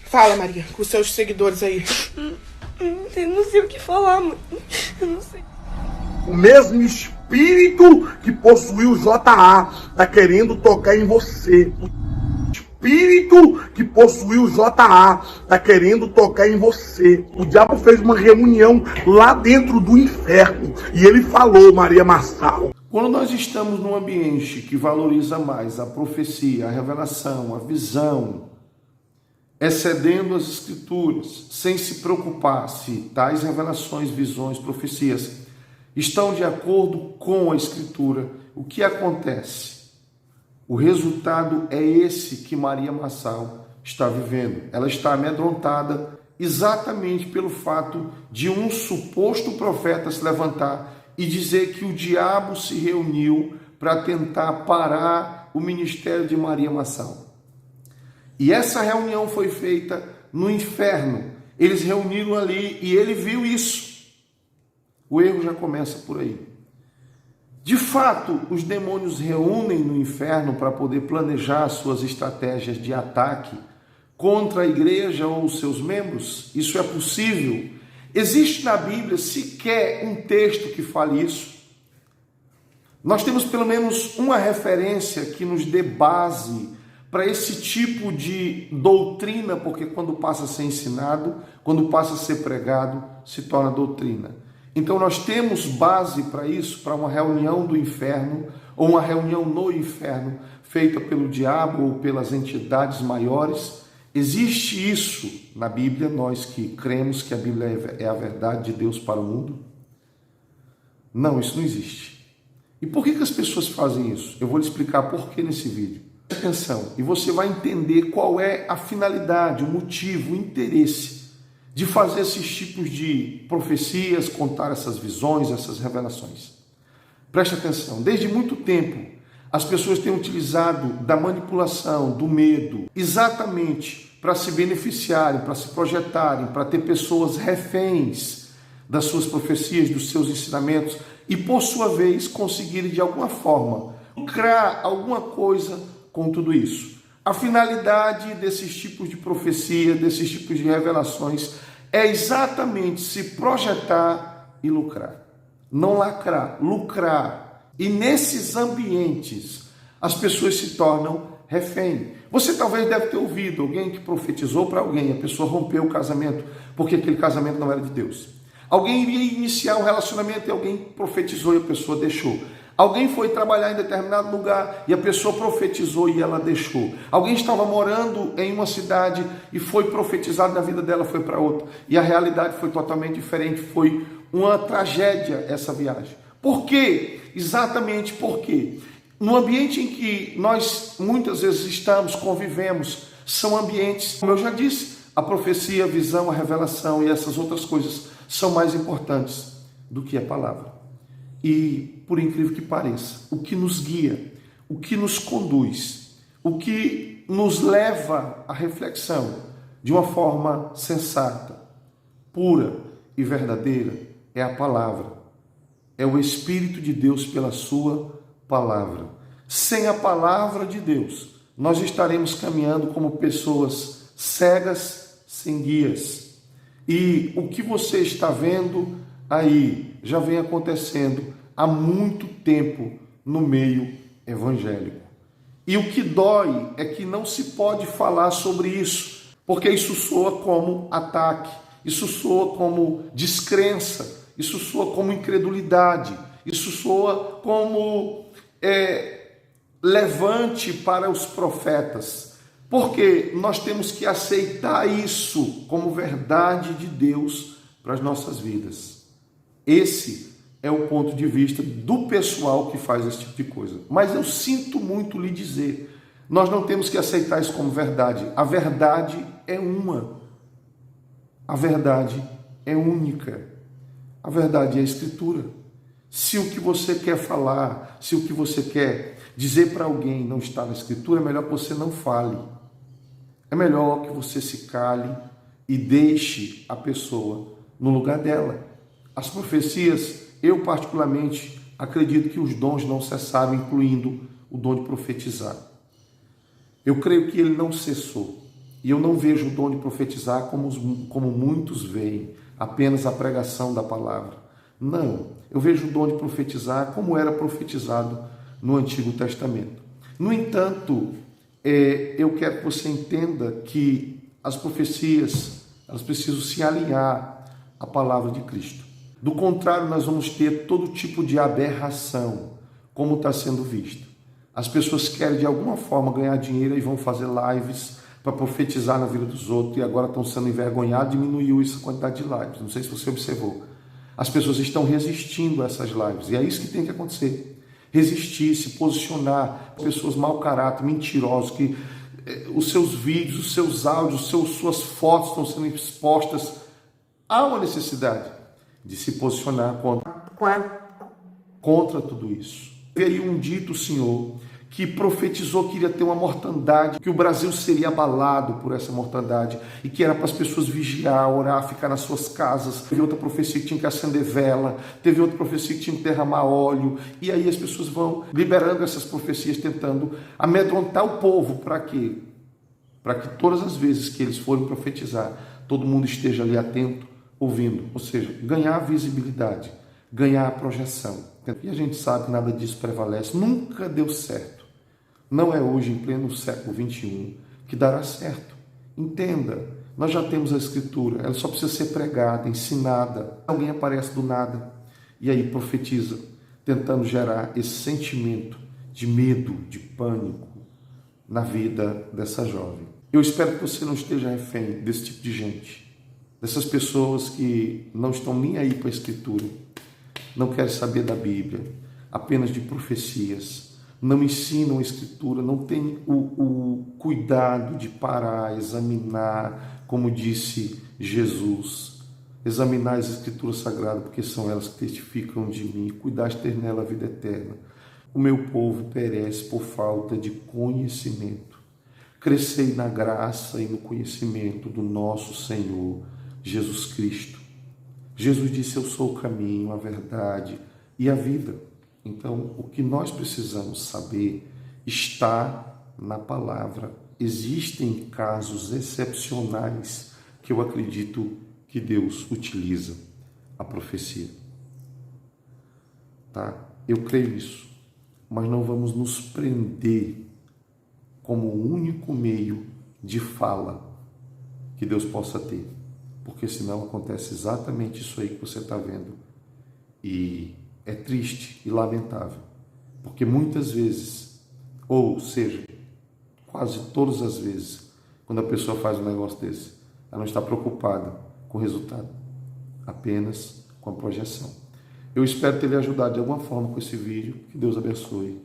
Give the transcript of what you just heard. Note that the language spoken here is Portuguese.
Fala, Maria, com os seus seguidores aí. Eu não sei o que falar, mãe. Eu não sei. O mesmo espírito que possuiu o JA tá querendo tocar em você. O espírito que possuiu o JA tá querendo tocar em você. O diabo fez uma reunião lá dentro do inferno e ele falou, Maria Marçal. Quando nós estamos num ambiente que valoriza mais a profecia, a revelação, a visão, excedendo as escrituras, sem se preocupar se tais revelações, visões, profecias estão de acordo com a escritura, o que acontece? O resultado é esse que Maria Marçal está vivendo. Ela está amedrontada exatamente pelo fato de um suposto profeta se levantar e dizer que o diabo se reuniu para tentar parar o ministério de Maria Marçal. E essa reunião foi feita no inferno. Eles reuniram ali e ele viu isso. O erro já começa por aí. De fato, os demônios reúnem no inferno para poder planejar suas estratégias de ataque contra a igreja ou os seus membros. Isso é possível. Existe na Bíblia sequer um texto que fale isso? Nós temos pelo menos uma referência que nos dê base para esse tipo de doutrina, porque quando passa a ser ensinado, quando passa a ser pregado, se torna doutrina. Então nós temos base para isso, para uma reunião do inferno, ou uma reunião no inferno, feita pelo diabo ou pelas entidades maiores. Existe isso na Bíblia, nós que cremos que a Bíblia é a verdade de Deus para o mundo? Não, isso não existe. E por que as pessoas fazem isso? Eu vou lhe explicar por que nesse vídeo. Preste atenção, e você vai entender qual é a finalidade, o motivo, o interesse de fazer esses tipos de profecias, contar essas visões, essas revelações. Preste atenção, desde muito tempo as pessoas têm utilizado da manipulação, do medo, exatamente para se beneficiarem, para se projetarem, para ter pessoas reféns das suas profecias, dos seus ensinamentos e, por sua vez, conseguirem de alguma forma lucrar alguma coisa com tudo isso. A finalidade desses tipos de profecia, desses tipos de revelações, é exatamente se projetar e lucrar. Não lacrar, lucrar. E nesses ambientes, as pessoas se tornam refém. Você talvez deve ter ouvido alguém que profetizou para alguém, a pessoa rompeu o casamento, porque aquele casamento não era de Deus. Alguém iria iniciar um relacionamento e alguém profetizou e a pessoa deixou. Alguém foi trabalhar em determinado lugar e a pessoa profetizou e ela deixou. Alguém estava morando em uma cidade e foi profetizado na vida dela, foi para outra. E a realidade foi totalmente diferente, foi uma tragédia essa viagem. Por quê? Exatamente porque no ambiente em que nós muitas vezes estamos, convivemos, são ambientes, como eu já disse, a profecia, a visão, a revelação e essas outras coisas são mais importantes do que a palavra. E, por incrível que pareça, o que nos guia, o que nos conduz, o que nos leva à reflexão de uma forma sensata, pura e verdadeira é a palavra. É o Espírito de Deus pela sua palavra. Sem a palavra de Deus, nós estaremos caminhando como pessoas cegas, sem guias. E o que você está vendo aí já vem acontecendo há muito tempo no meio evangélico. E o que dói é que não se pode falar sobre isso, porque isso soa como ataque, isso soa como descrença, isso soa como incredulidade, isso soa como levante para os profetas, porque nós temos que aceitar isso como verdade de Deus para as nossas vidas. Esse é o ponto de vista do pessoal que faz esse tipo de coisa. Mas eu sinto muito lhe dizer, nós não temos que aceitar isso como verdade. A verdade é uma. A verdade é única. A verdade é a Escritura. Se o que você quer falar, se o que você quer dizer para alguém não está na Escritura, é melhor que você não fale. É melhor que você se cale e deixe a pessoa no lugar dela. As profecias, eu particularmente acredito que os dons não cessaram, incluindo o dom de profetizar. Eu creio que ele não cessou. E eu não vejo o dom de profetizar como muitos veem, apenas a pregação da palavra. Não, eu vejo o dom de profetizar como era profetizado no Antigo Testamento. No entanto, eu quero que você entenda que as profecias, elas precisam se alinhar à palavra de Cristo. Do contrário, nós vamos ter todo tipo de aberração, como está sendo visto. As pessoas querem de alguma forma ganhar dinheiro e vão fazer lives para profetizar na vida dos outros e agora estão sendo envergonhados, diminuiu isso a quantidade de lives. Não sei se você observou. As pessoas estão resistindo a essas lives e é isso que tem que acontecer. Resistir, se posicionar. Pessoas mau caráter, mentirosos, que os seus vídeos, os seus áudios, suas fotos estão sendo expostas. Há uma necessidade de se posicionar contra tudo isso. Veio um dito Senhor que profetizou que iria ter uma mortandade, que o Brasil seria abalado por essa mortandade e que era para as pessoas vigiar, orar, ficar nas suas casas. Teve outra profecia que tinha que acender vela, teve outra profecia que tinha que derramar óleo, e aí as pessoas vão liberando essas profecias, tentando amedrontar o povo. Para quê? Para que todas as vezes que eles forem profetizar, todo mundo esteja ali atento, ouvindo, ou seja, ganhar visibilidade, ganhar a projeção. E a gente sabe que nada disso prevalece, nunca deu certo. Não é hoje, em pleno século XXI, que dará certo. Entenda, nós já temos a Escritura, ela só precisa ser pregada, ensinada. Alguém aparece do nada e aí profetiza, tentando gerar esse sentimento de medo, de pânico na vida dessa jovem. Eu espero que você não esteja refém desse tipo de gente, dessas pessoas que não estão nem aí para a Escritura, não querem saber da Bíblia, apenas de profecias, não ensinam a Escritura, não têm o cuidado de parar, examinar, como disse Jesus, examinar as Escrituras Sagradas, porque são elas que testificam de mim, cuidar de ter nela a vida eterna. O meu povo perece por falta de conhecimento. Crescei na graça e no conhecimento do nosso Senhor Jesus Cristo. Jesus disse: eu sou o caminho, a verdade e a vida. Então, o que nós precisamos saber está na palavra. Existem casos excepcionais que eu acredito que Deus utiliza a profecia. Tá? Eu creio nisso, mas não vamos nos prender como o único meio de fala que Deus possa ter, porque senão acontece exatamente isso aí que você está vendo. E é triste e lamentável, porque muitas vezes, ou seja, quase todas as vezes, quando a pessoa faz um negócio desse, ela não está preocupada com o resultado, apenas com a projeção. Eu espero ter lhe ajudado de alguma forma com esse vídeo. Que Deus abençoe.